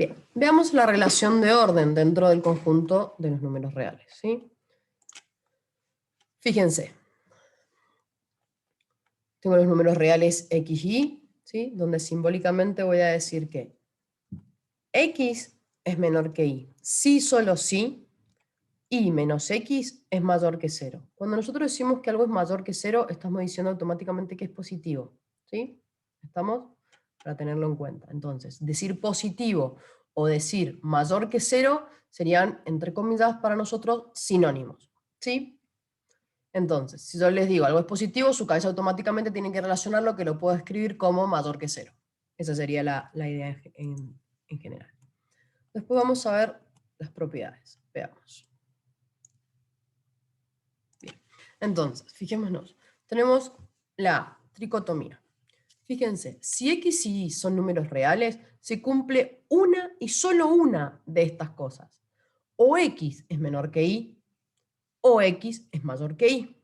Bien, veamos la relación de orden dentro del conjunto de los números reales, ¿sí? Fíjense. Tengo los números reales x y y, ¿sí? Donde simbólicamente voy a decir que x es menor que y. Si solo si, y menos x es mayor que 0. Cuando nosotros decimos que algo es mayor que 0, estamos diciendo automáticamente que es positivo, ¿sí? ¿Estamos? Para tenerlo en cuenta. Entonces, decir positivo o decir mayor que 0 serían, entre comillas, para nosotros sinónimos, ¿sí? Entonces, si yo les digo algo es positivo, su cabeza automáticamente tiene que relacionarlo, que lo puedo escribir como mayor que 0. Esa sería la idea en general. Después vamos a ver las propiedades. Veamos. Bien. Entonces, fijémonos. Tenemos la tricotomía. Fíjense, si x y y son números reales, se cumple una y solo una de estas cosas. O x es menor que y, o x es mayor que y,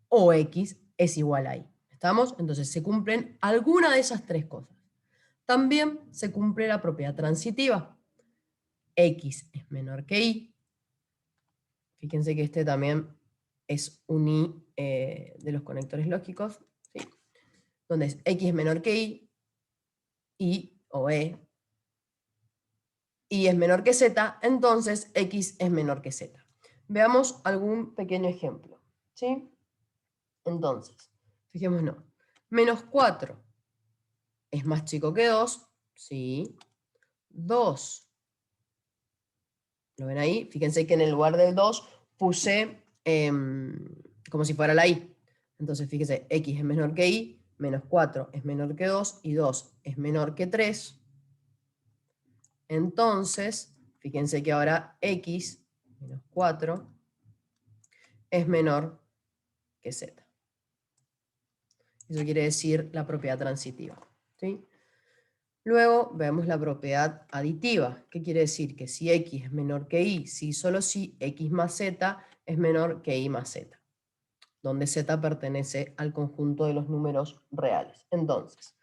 o x es igual a y. ¿Estamos? Entonces se cumplen alguna de esas tres cosas. También se cumple la propiedad transitiva. X es menor que y. Fíjense que este también es un y de los conectores lógicos, ¿sí? Donde es x es menor que y o y es menor que z, entonces x es menor que z. Veamos algún pequeño ejemplo, ¿sí? Entonces, fijémonos, menos 4 es más chico que 2, sí. 2, ¿lo ven ahí? Fíjense que en el lugar del 2 puse como si fuera la y. Entonces, fíjense, x es menor que y, menos 4 es menor que 2, y 2 es menor que 3. Entonces, fíjense que ahora x, menos 4, es menor que z. Eso quiere decir la propiedad transitiva, ¿sí? Luego vemos la propiedad aditiva. ¿Qué quiere decir? Que si x es menor que y, si solo si x más z es menor que y más z, donde z pertenece al conjunto de los números reales. Entonces,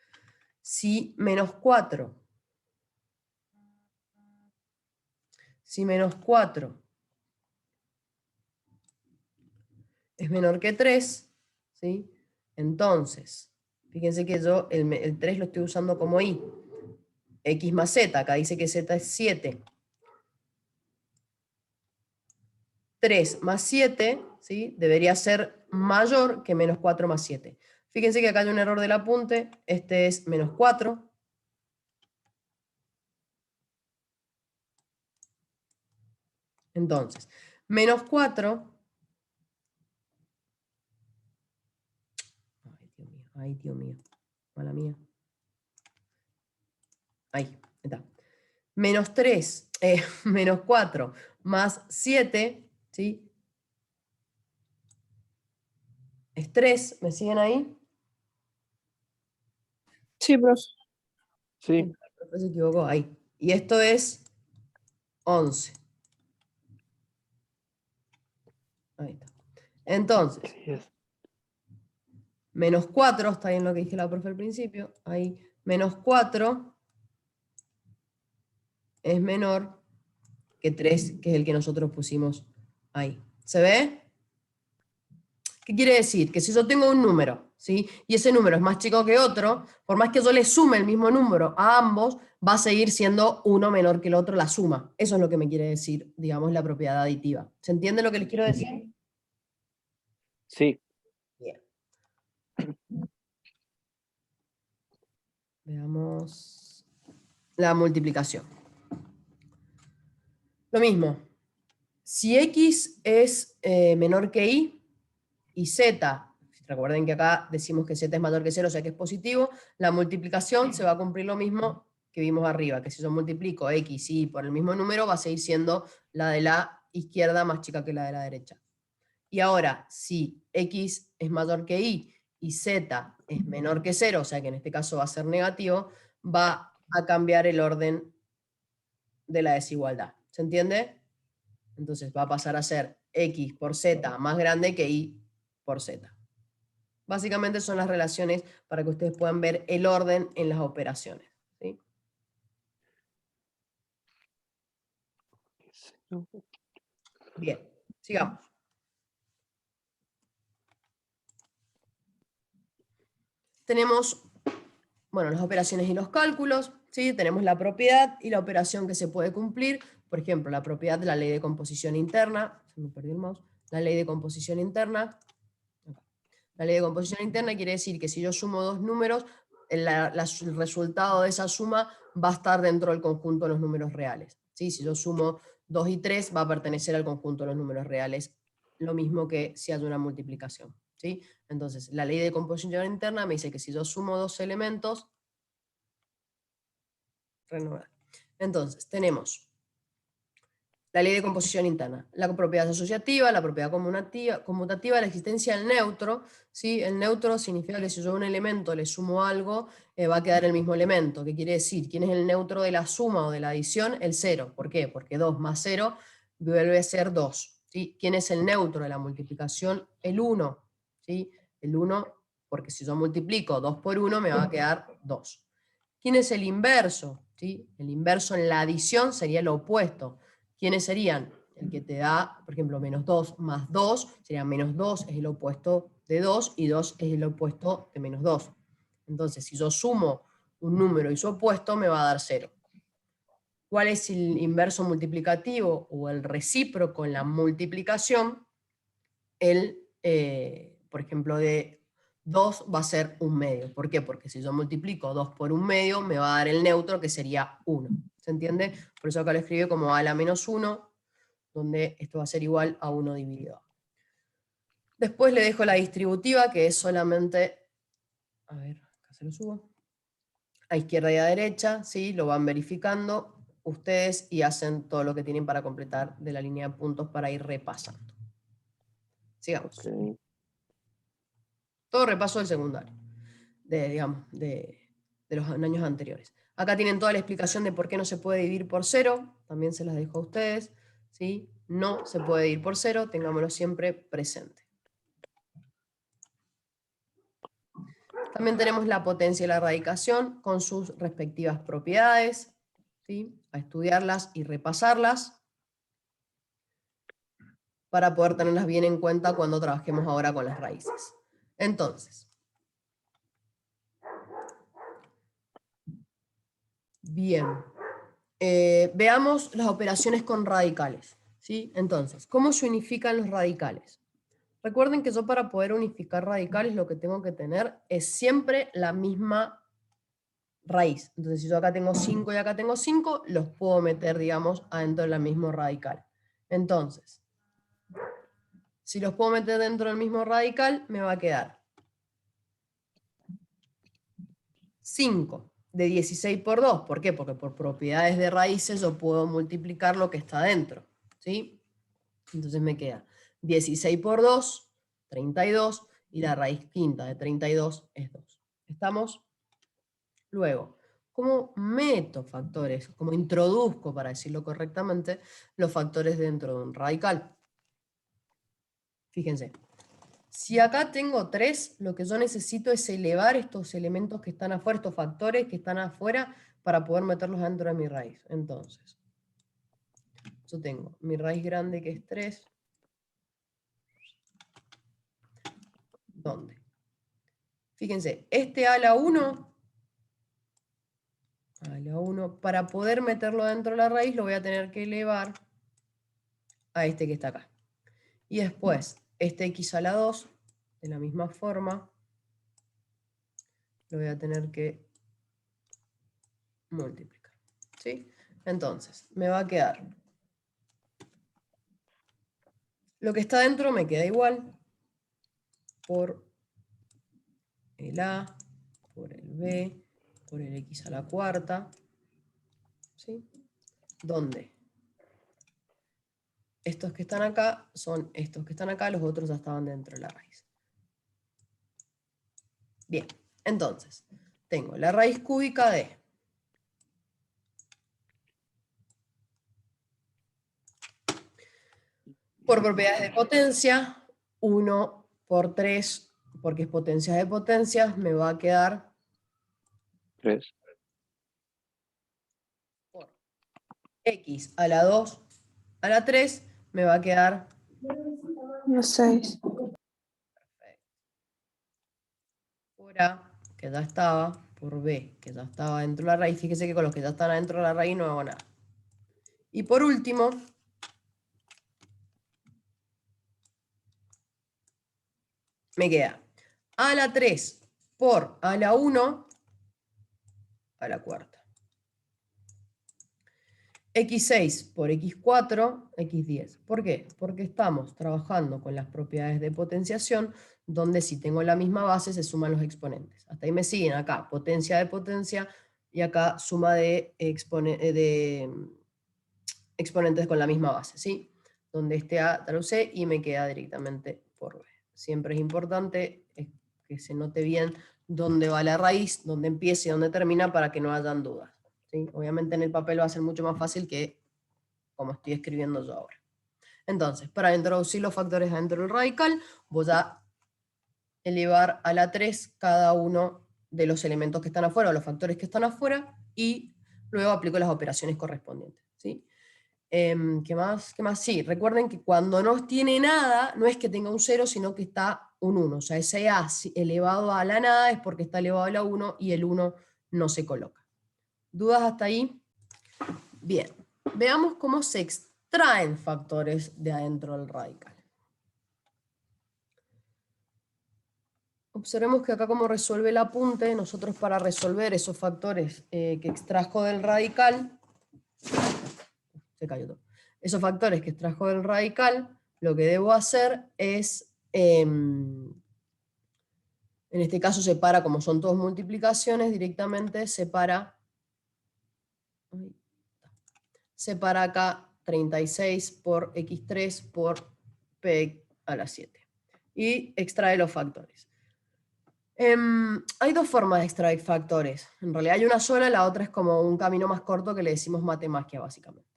si menos 4 es menor que 3, ¿sí? Entonces, fíjense que yo el 3 lo estoy usando como y. X más z, acá dice que z es 7. 3 más 7, ¿sí? Debería ser mayor que menos 4 más 7. Fíjense que acá hay un error del apunte, este es menos 4. Entonces, menos 4. Ay, Dios mío, mala mía. Ahí está. Menos 3, menos 4 más 7, ¿sí? Es 3, ¿me siguen ahí? Sí, profe. Sí. El profe se equivocó, ahí. Y esto es 11. Ahí está. Entonces, menos 4, está bien lo que dije la profe al principio, ahí, menos 4 es menor que 3, que es el que nosotros pusimos ahí. ¿Se ve? ¿Qué quiere decir? Que si yo tengo un número, ¿sí? Y ese número es más chico que otro, por más que yo le sume el mismo número a ambos, va a seguir siendo uno menor que el otro la suma. Eso es lo que me quiere decir, digamos, la propiedad aditiva. ¿Se entiende lo que les quiero decir? Sí. Bien. Veamos la multiplicación. Lo mismo. Si x es menor que y z, recuerden que acá decimos que z es mayor que 0, o sea que es positivo, la multiplicación se va a cumplir lo mismo que vimos arriba, que si yo multiplico x y y por el mismo número va a seguir siendo la de la izquierda más chica que la de la derecha. Y ahora, si x es mayor que y z es menor que 0, o sea que en este caso va a ser negativo, va a cambiar el orden de la desigualdad. ¿Se entiende? Entonces va a pasar a ser x por z más grande que y por z. Básicamente son las relaciones para que ustedes puedan ver el orden en las operaciones, ¿sí? Bien, sigamos. Tenemos, bueno, las operaciones y los cálculos, ¿sí? Tenemos la propiedad y la operación que se puede cumplir. Por ejemplo, la propiedad de la ley de composición interna. Se me perdió el mouse. La ley de composición interna. La ley de composición interna quiere decir que si yo sumo dos números, el resultado de esa suma va a estar dentro del conjunto de los números reales. ¿Sí? Si yo sumo 2 y 3, va a pertenecer al conjunto de los números reales, lo mismo que si hay una multiplicación. ¿Sí? Entonces, la ley de composición interna me dice que si yo sumo dos elementos, renovar. Entonces, tenemos la ley de composición interna, la propiedad asociativa, la propiedad conmutativa, la existencia del neutro. ¿Sí? El neutro significa que si yo a un elemento le sumo algo, va a quedar el mismo elemento. ¿Qué quiere decir? ¿Quién es el neutro de la suma o de la adición? El 0. ¿Por qué? Porque 2 más 0 vuelve a ser 2. ¿Sí? ¿Quién es el neutro de la multiplicación? El 1. ¿Sí? El 1, porque si yo multiplico 2 por 1 me va a quedar 2. ¿Quién es el inverso? ¿Sí? El inverso en la adición sería lo opuesto. ¿Quiénes serían? El que te da, por ejemplo, menos 2 más 2, sería menos 2 es el opuesto de 2 y 2 es el opuesto de menos 2. Entonces, si yo sumo un número y su opuesto, me va a dar 0. ¿Cuál es el inverso multiplicativo o el recíproco en la multiplicación? Por ejemplo, de 2 va a ser 1/2. ¿Por qué? Porque si yo multiplico 2 por 1/2, me va a dar el neutro, que sería 1. ¿Se entiende? Por eso acá lo escribe como a la menos 1, donde esto va a ser igual a 1 dividido a. Después le dejo la distributiva, que es solamente, a ver, acá se lo subo, a izquierda y a derecha, ¿sí? Lo van verificando ustedes y hacen todo lo que tienen para completar de la línea de puntos para ir repasando. Sigamos. Okay. Todo repaso del secundario, de los años anteriores. Acá tienen toda la explicación de por qué no se puede dividir por 0, también se las dejo a ustedes, ¿sí? No se puede dividir por 0, tengámoslo siempre presente. También tenemos la potencia y la radicación con sus respectivas propiedades, ¿sí? A estudiarlas y repasarlas para poder tenerlas bien en cuenta cuando trabajemos ahora con las raíces. Entonces, bien, veamos las operaciones con radicales, ¿sí? Entonces, ¿cómo se unifican los radicales? Recuerden que yo para poder unificar radicales lo que tengo que tener es siempre la misma raíz. Entonces, si yo acá tengo 5 y acá tengo 5, los puedo meter, digamos, adentro del mismo radical. Entonces, si los puedo meter dentro del mismo radical, me va a quedar 5 de 16 por 2. ¿Por qué? Porque por propiedades de raíces yo puedo multiplicar lo que está dentro, ¿sí? Entonces me queda 16 por 2, 32, y la raíz quinta de 32 es 2. ¿Estamos? Luego, ¿cómo meto factores? ¿Cómo introduzco, para decirlo correctamente, los factores dentro de un radical? Fíjense, si acá tengo 3, lo que yo necesito es elevar estos elementos que están afuera, estos factores que están afuera, para poder meterlos dentro de mi raíz. Entonces, yo tengo mi raíz grande que es 3. ¿Dónde? Fíjense, este a la 1, para poder meterlo dentro de la raíz, lo voy a tener que elevar a este que está acá. Y después, este x a la 2, de la misma forma, lo voy a tener que multiplicar. ¿Sí? Entonces, me va a quedar. Lo que está dentro me queda igual por el a, por el b, por el x a la cuarta. ¿Sí? ¿Dónde? Estos que están acá son estos que están acá, los otros ya estaban dentro de la raíz. Bien, entonces, tengo la raíz cúbica de por propiedades de potencia, 1 por 3, porque es potencias de potencias, me va a quedar 3. por x a la 2 a la 3 me va a quedar... Los 6. Por A, que ya estaba, por B, que ya estaba dentro de la raíz. Fíjese que con los que ya están adentro de la raíz no hago nada. Y por último, me queda a la 3 por a la 1 a la cuarta. X6 por X4, X10. ¿Por qué? Porque estamos trabajando con las propiedades de potenciación, donde si tengo la misma base se suman los exponentes. Hasta ahí me siguen acá, potencia de potencia, y acá suma de, exponentes con la misma base, ¿sí? Donde esté A, tal C, y me queda directamente por B. Siempre es importante que se note bien dónde va la raíz, dónde empieza y dónde termina para que no hayan dudas, ¿sí? Obviamente en el papel va a ser mucho más fácil que como estoy escribiendo yo ahora. Entonces, para introducir los factores adentro del radical, voy a elevar a la 3 cada uno de los elementos que están afuera, o los factores que están afuera, y luego aplico las operaciones correspondientes, ¿sí? ¿Qué más? ¿Qué más? Sí, recuerden que cuando no tiene nada, no es que tenga un 0, sino que está un 1. O sea, ese A elevado a la nada es porque está elevado a la 1 y el 1 no se coloca. ¿Dudas hasta ahí? Bien, veamos cómo se extraen factores de adentro del radical. Observemos que acá como resuelve el apunte, nosotros para resolver esos factores que extrajo del radical, se cayó todo. Esos factores que extrajo del radical, lo que debo hacer es, en este caso separa, como son todas multiplicaciones, directamente separa acá 36 por x3 por p a la 7. Y extrae los factores. Hay dos formas de extraer factores. En realidad hay una sola, la otra es como un camino más corto que le decimos matemagia, básicamente.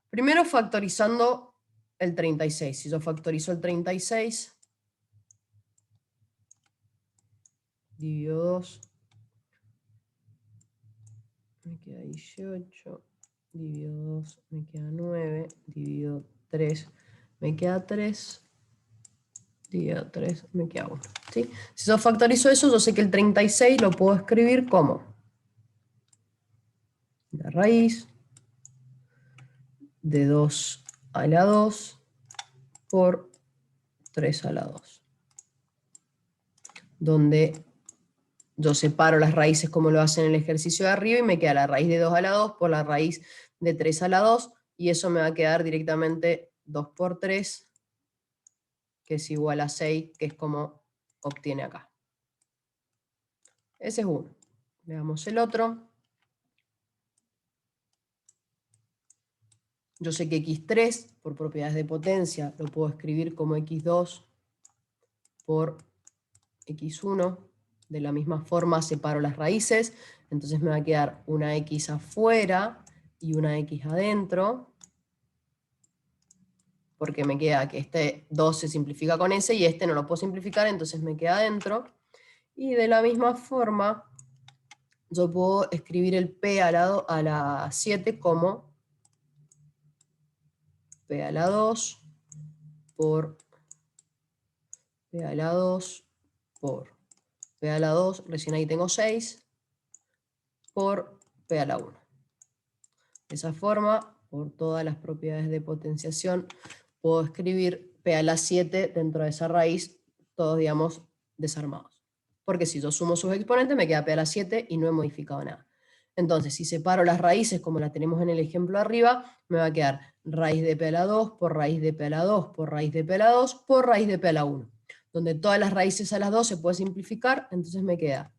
Primero factorizando el 36. Si yo factorizo el 36, divido 2, me queda 18, divido 2, me queda 9, divido 3, me queda 3, divido 3, me queda 1. ¿Sí? Si yo factorizo eso, yo sé que el 36 lo puedo escribir como la raíz de 2 a la 2 por 3 a la 2. Donde yo separo las raíces como lo hace en el ejercicio de arriba y me queda la raíz de 2 a la 2 por la raíz de 3 a la 2, y eso me va a quedar directamente 2 por 3, que es igual a 6, que es como obtiene acá. Ese es uno. Veamos el otro. Yo sé que x3, por propiedades de potencia, lo puedo escribir como x2 por x1. De la misma forma separo las raíces, entonces me va a quedar una x afuera y una x adentro, porque me queda que este 2 se simplifica con ese y este no lo puedo simplificar, entonces me queda adentro. Y de la misma forma, yo puedo escribir el p a la 7 como p a la 2 por p a la 2 por p a la 2, recién ahí tengo 6, por p a la 1. De esa forma, por todas las propiedades de potenciación, puedo escribir p a la 7 dentro de esa raíz, todos, digamos, desarmados. Porque si yo sumo sus exponentes, me queda p a la 7 y no he modificado nada. Entonces, si separo las raíces, como la tenemos en el ejemplo arriba, me va a quedar raíz de p a la 2 por raíz de p a la 2 por raíz de p a la 2 por raíz de p a la 1. Donde todas las raíces a las 2 se puede simplificar, entonces me queda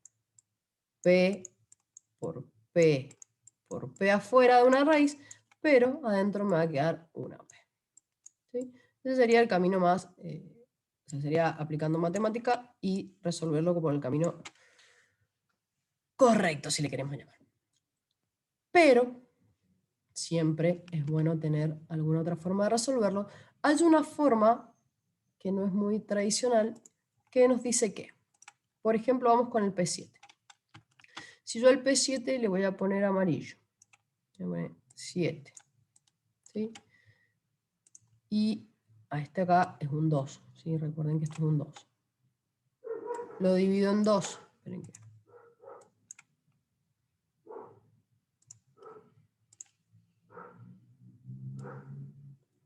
p por p afuera de una raíz, pero adentro me va a quedar una p. ¿Sí? Ese sería el camino más, o sea, sería aplicando matemática y resolverlo por el camino correcto, si le queremos llamar. Pero siempre es bueno tener alguna otra forma de resolverlo. Hay una forma que no es muy tradicional, que nos dice que, por ejemplo, vamos con el P7. Si yo al P7 le voy a poner amarillo, 7. ¿sí? Y a este acá es un 2, ¿sí? Recuerden que esto es un 2. Lo divido en 2. Esperen que...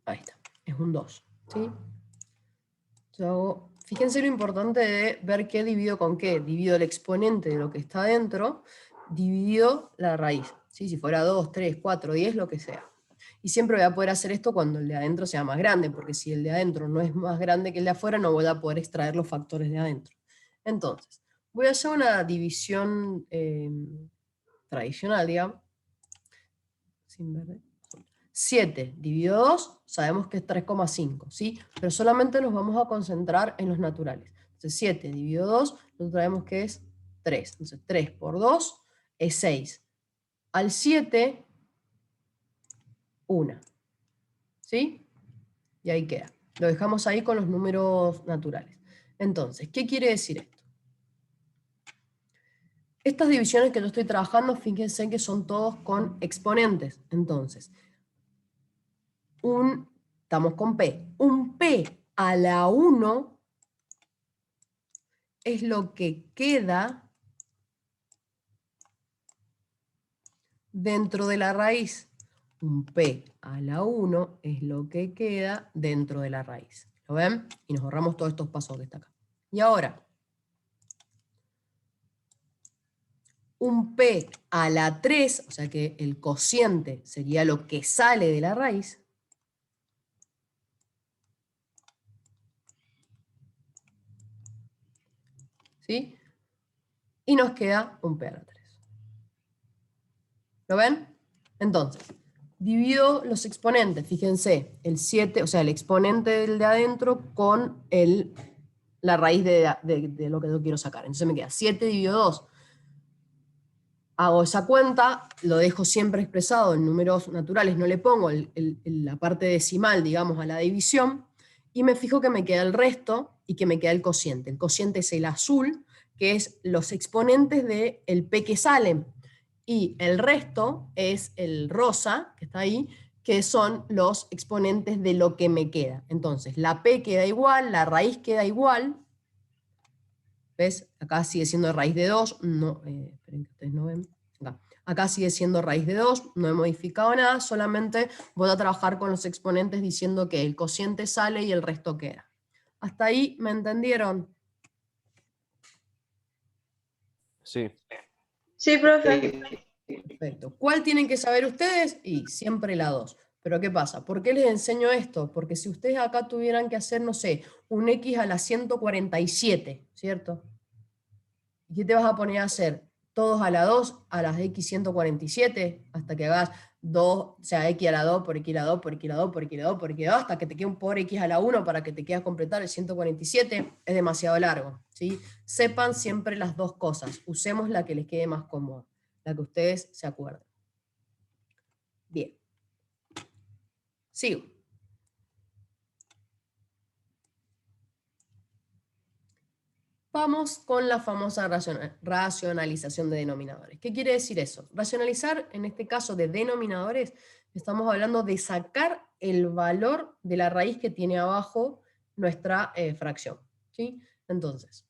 Ahí está, es un 2, ¿sí? Yo hago, fíjense lo importante de ver qué divido con qué. Divido el exponente de lo que está adentro, dividido la raíz, ¿sí? Si fuera 2, 3, 4, 10, lo que sea. Y siempre voy a poder hacer esto cuando el de adentro sea más grande, porque si el de adentro no es más grande que el de afuera, no voy a poder extraer los factores de adentro. Entonces, voy a hacer una división tradicional, digamos. Sin verde. 7 dividido 2, sabemos que es 3,5, ¿sí? Pero solamente nos vamos a concentrar en los naturales. Entonces 7 dividido 2, nosotros sabemos que es 3. Entonces 3 por 2 es 6. Al 7, 1. ¿Sí? Y ahí queda. Lo dejamos ahí con los números naturales. Entonces, ¿qué quiere decir esto? Estas divisiones que yo estoy trabajando, fíjense que son todos con exponentes. Entonces, estamos con P. Un P a la 1 es lo que queda dentro de la raíz. Un P a la 1 es lo que queda dentro de la raíz. ¿Lo ven? Y nos ahorramos todos estos pasos que está acá. Y ahora, un P a la 3, o sea que el cociente sería lo que sale de la raíz. ¿Sí? Y nos queda un P a la 3. ¿Lo ven? Entonces, divido los exponentes, fíjense, el 7, o sea, el exponente del de adentro con la raíz de lo que yo quiero sacar. Entonces me queda 7 dividido 2. Hago esa cuenta, lo dejo siempre expresado en números naturales, no le pongo la parte decimal, digamos, a la división, y me fijo que me queda el resto y que me queda el cociente. El cociente es el azul, que es los exponentes del P que salen. Y el resto es el rosa, que está ahí, que son los exponentes de lo que me queda. Entonces, la P queda igual, la raíz queda igual. ¿Ves? Acá sigue siendo raíz de 2. No, esperen que ustedes no ven. Acá sigue siendo raíz de 2. No he modificado nada, solamente voy a trabajar con los exponentes diciendo que el cociente sale y el resto queda. ¿Hasta ahí me entendieron? Sí. Sí, profe. Perfecto. ¿Cuál tienen que saber ustedes? Y siempre la 2. Pero ¿qué pasa? ¿Por qué les enseño esto? Porque si ustedes acá tuvieran que hacer, no sé, un X a la 147, ¿cierto? ¿Y qué te vas a poner a hacer? Todos a la 2, a las X 147, hasta que hagas 2, o sea, X a la 2 por X a la 2 por X a la 2 por X a la 2 por X a la 2, hasta que te quede un por X a la 1 para que te quede a completar el 147, es demasiado largo, ¿sí? Sepan siempre las dos cosas, usemos la que les quede más cómoda, la que ustedes se acuerden. Bien. Sigo. Vamos con la famosa racionalización de denominadores. ¿Qué quiere decir eso? Racionalizar, en este caso de denominadores, estamos hablando de sacar el valor de la raíz que tiene abajo nuestra fracción, ¿sí? Entonces,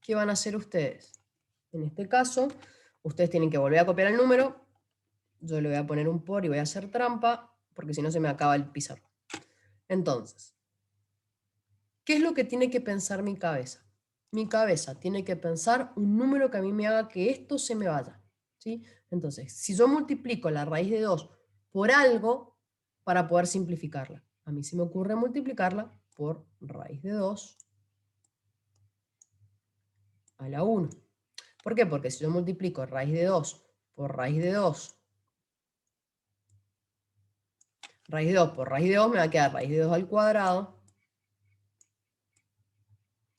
¿qué van a hacer ustedes? En este caso, ustedes tienen que volver a copiar el número. Yo le voy a poner un por y voy a hacer trampa, porque si no se me acaba el pizarrón. Entonces, ¿qué es lo que tiene que pensar mi cabeza? Mi cabeza tiene que pensar un número que a mí me haga que esto se me vaya, ¿sí? Entonces, si yo multiplico la raíz de 2 por algo para poder simplificarla, a mí se me ocurre multiplicarla por raíz de 2 a la 1. ¿Por qué? Porque si yo multiplico raíz de 2 por raíz de 2, raíz de 2 por raíz de 2, me va a quedar raíz de 2 al cuadrado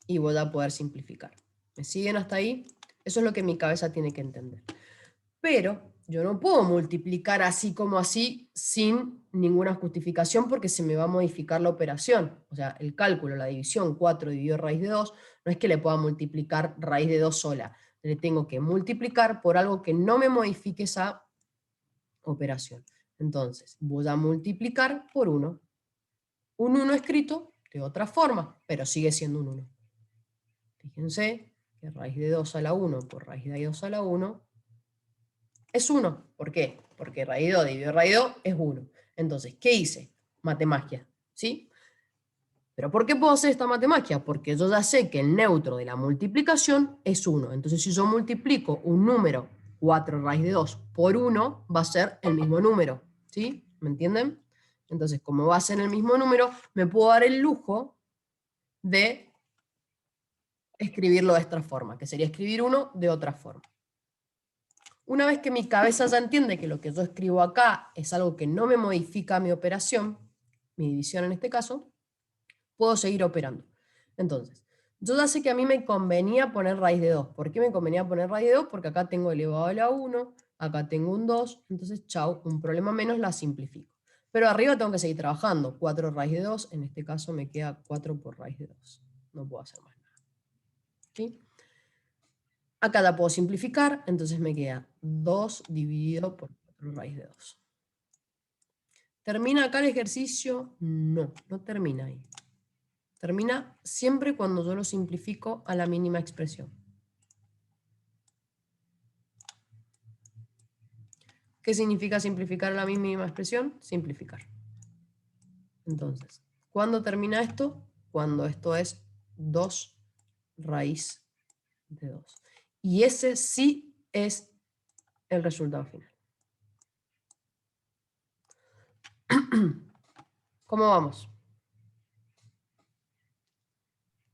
y voy a poder simplificar. ¿Me siguen hasta ahí? Eso es lo que mi cabeza tiene que entender. Pero yo no puedo multiplicar así como así sin ninguna justificación porque se me va a modificar la operación. O sea, el cálculo, la división, 4 dividido raíz de 2, no es que le pueda multiplicar raíz de 2 sola. Le tengo que multiplicar por algo que no me modifique esa operación. Entonces, voy a multiplicar por 1. Un 1 escrito de otra forma, pero sigue siendo un 1. Fíjense que raíz de 2 a la 1 por raíz de 2 a la 1 es 1. ¿Por qué? Porque raíz de 2 dividido raíz de 2 es 1. Entonces, ¿qué hice? Matemagia, ¿sí? ¿Pero por qué puedo hacer esta matemagia? Porque yo ya sé que el neutro de la multiplicación es 1. Entonces, si yo multiplico un número, 4 raíz de 2, por 1, va a ser el mismo número, ¿sí? ¿Me entienden? Entonces, como va a ser el mismo número, me puedo dar el lujo de escribirlo de esta forma, que sería escribir 1 de otra forma. Una vez que mi cabeza ya entiende que lo que yo escribo acá es algo que no me modifica mi operación, mi división en este caso, puedo seguir operando. Entonces, yo ya sé que a mí me convenía poner raíz de 2. ¿Por qué me convenía poner raíz de 2? Porque acá tengo elevado a la 1, acá tengo un 2, entonces, chau, un problema menos, la simplifico. Pero arriba tengo que seguir trabajando. 4 raíz de 2, en este caso me queda 4 por raíz de 2. No puedo hacer más nada. ¿Sí? Acá la puedo simplificar, entonces me queda 2 dividido por 4 raíz de 2. ¿Termina acá el ejercicio? No, no termina ahí. Termina siempre cuando yo lo simplifico a la mínima expresión. ¿Qué significa simplificar a la mínima expresión? Simplificar. Entonces, ¿cuándo termina esto? Cuando esto es 2 raíz de 2. Y ese sí es el resultado final. ¿Cómo vamos?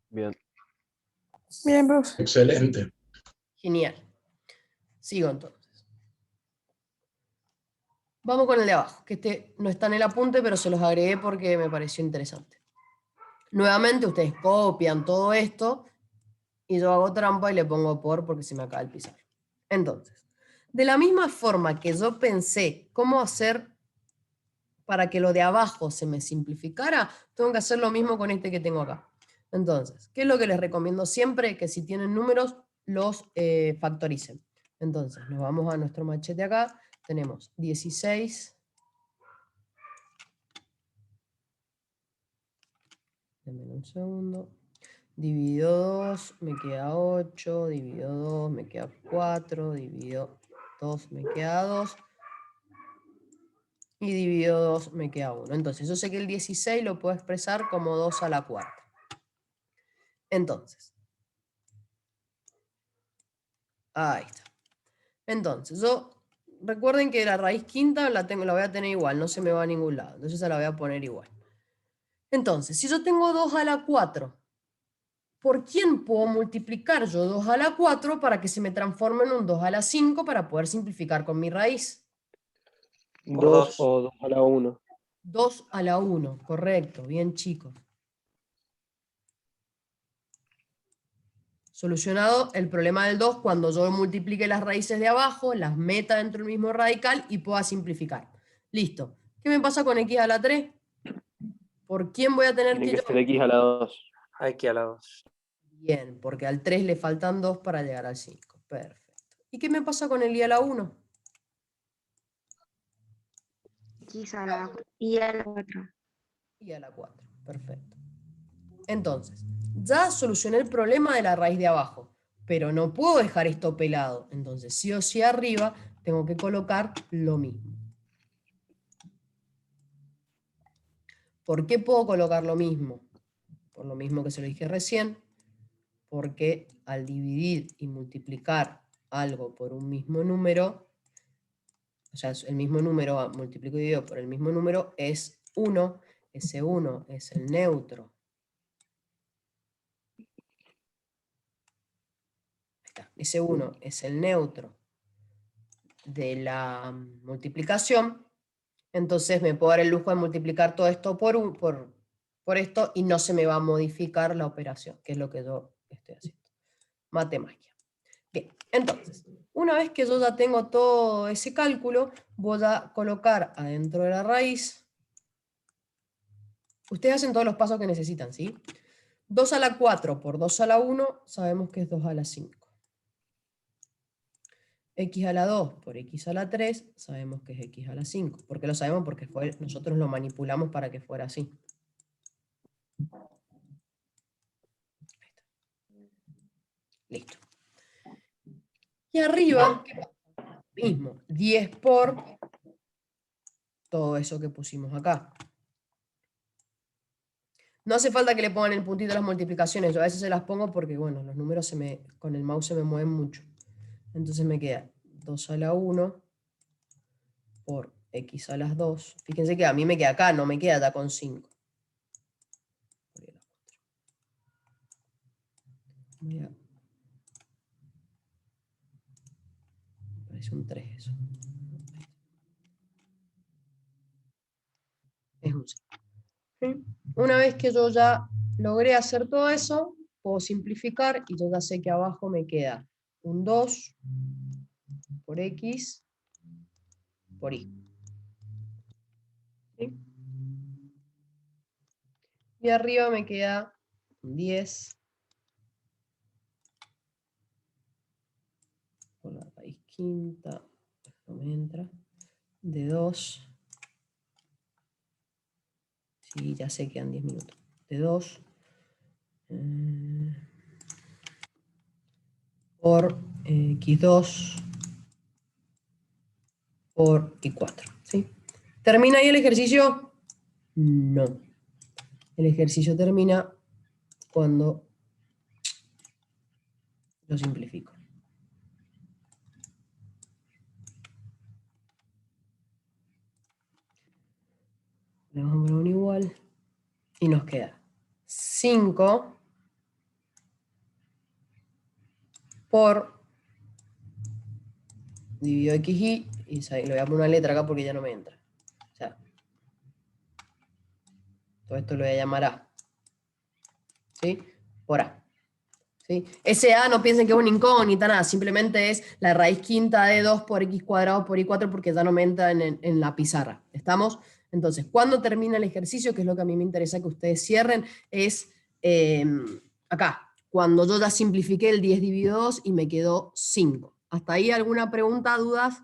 Bien. Bien, profe. Excelente. Genial. Sigo entonces. Vamos con el de abajo, que este no está en el apunte, pero se los agregué porque me pareció interesante. Nuevamente ustedes copian todo esto y yo hago trampa y le pongo porque se me acaba el pizarro. Entonces, de la misma forma que yo pensé cómo hacer para que lo de abajo se me simplificara, tengo que hacer lo mismo con este que tengo acá. Entonces, ¿qué es lo que les recomiendo siempre? Que si tienen números, los factoricen. Entonces, nos vamos a nuestro machete acá. Tenemos 16. Denme un segundo. Dividido 2, me queda 8. Dividido 2, me queda 4. Dividido 2, me queda 2. Y dividido 2, me queda 1. Entonces, yo sé que el 16 lo puedo expresar como 2 a la cuarta. Entonces, ahí está. Entonces, recuerden que la raíz quinta la voy a tener igual, no se me va a ningún lado. Entonces, esa la voy a poner igual. Entonces, si yo tengo 2 a la 4, ¿por quién puedo multiplicar yo 2 a la 4 para que se me transforme en un 2 a la 5 para poder simplificar con mi raíz? 2 o 2 a la 1. 2 a la 1, correcto, bien chicos. Solucionado el problema del 2 cuando yo multiplique las raíces de abajo, las meta dentro del mismo radical y pueda simplificar. Listo. ¿Qué me pasa con x a la 3? ¿Por quién voy a tener Tiene que que yo? ser x a la 2. Aquí a la 2. Bien, porque al 3 le faltan 2 para llegar al 5. Perfecto. ¿Y qué me pasa con el y a la 1? X a la y a la 4. Y a la 4. Perfecto. Entonces, ya solucioné el problema de la raíz de abajo, pero no puedo dejar esto pelado. Entonces, sí o sí arriba tengo que colocar lo mismo. ¿Por qué puedo colocar lo mismo? Por lo mismo que se lo dije recién, porque al dividir y multiplicar algo por un mismo número, o sea, el mismo número multiplico y divido por el mismo número es 1, ese 1 es el neutro. Ese 1 es el neutro de la multiplicación, entonces me puedo dar el lujo de multiplicar todo esto por esto y no se me va a modificar la operación, que es lo que yo estoy haciendo. Matemagia. Bien, entonces, una vez que yo ya tengo todo ese cálculo, voy a colocar adentro de la raíz. Ustedes hacen todos los pasos que necesitan, ¿sí? 2 a la 4 por 2 a la 1, sabemos que es 2 a la 5. x a la 2 por x a la 3, sabemos que es x a la 5. ¿Por qué lo sabemos? Porque nosotros lo manipulamos para que fuera así. Listo. Y arriba, ¿qué pasa? Mismo, 10 por todo eso que pusimos acá. No hace falta que le pongan el puntito a las multiplicaciones, yo a veces se las pongo porque, bueno, los números con el mouse se me mueven mucho. Entonces me queda 2 a la 1 por x a las 2. Fíjense que a mí me queda acá, no me queda acá con 5. Parece un 3 eso. Es un 5. ¿Sí? Una vez que yo ya logré hacer todo eso, puedo simplificar y yo ya sé que abajo me queda un 2 por x por y. ¿Sí? Y arriba me queda un 10 por la raíz quinta, no me entra, de 2. Sí, ya sé que quedan 10 minutos. De 2 por x2 por y4. ¿Sí? ¿Termina ahí el ejercicio? No. El ejercicio termina cuando lo simplifico. Le vamos a poner un igual. Y nos queda 5 por dividido xy, y le voy a poner una letra acá porque ya no me entra. O sea, todo esto lo voy a llamar a. ¿Sí? Por a. ¿Sí? Ese a no piensen que es una incógnita, nada, simplemente es la raíz quinta de 2 por x cuadrado por y4 porque ya no me entra en la pizarra. ¿Estamos? Entonces, cuando termina el ejercicio, que es lo que a mí me interesa que ustedes cierren, es acá, cuando yo ya simplifiqué el 10 dividido 2 y me quedó 5. ¿Hasta ahí alguna pregunta, dudas?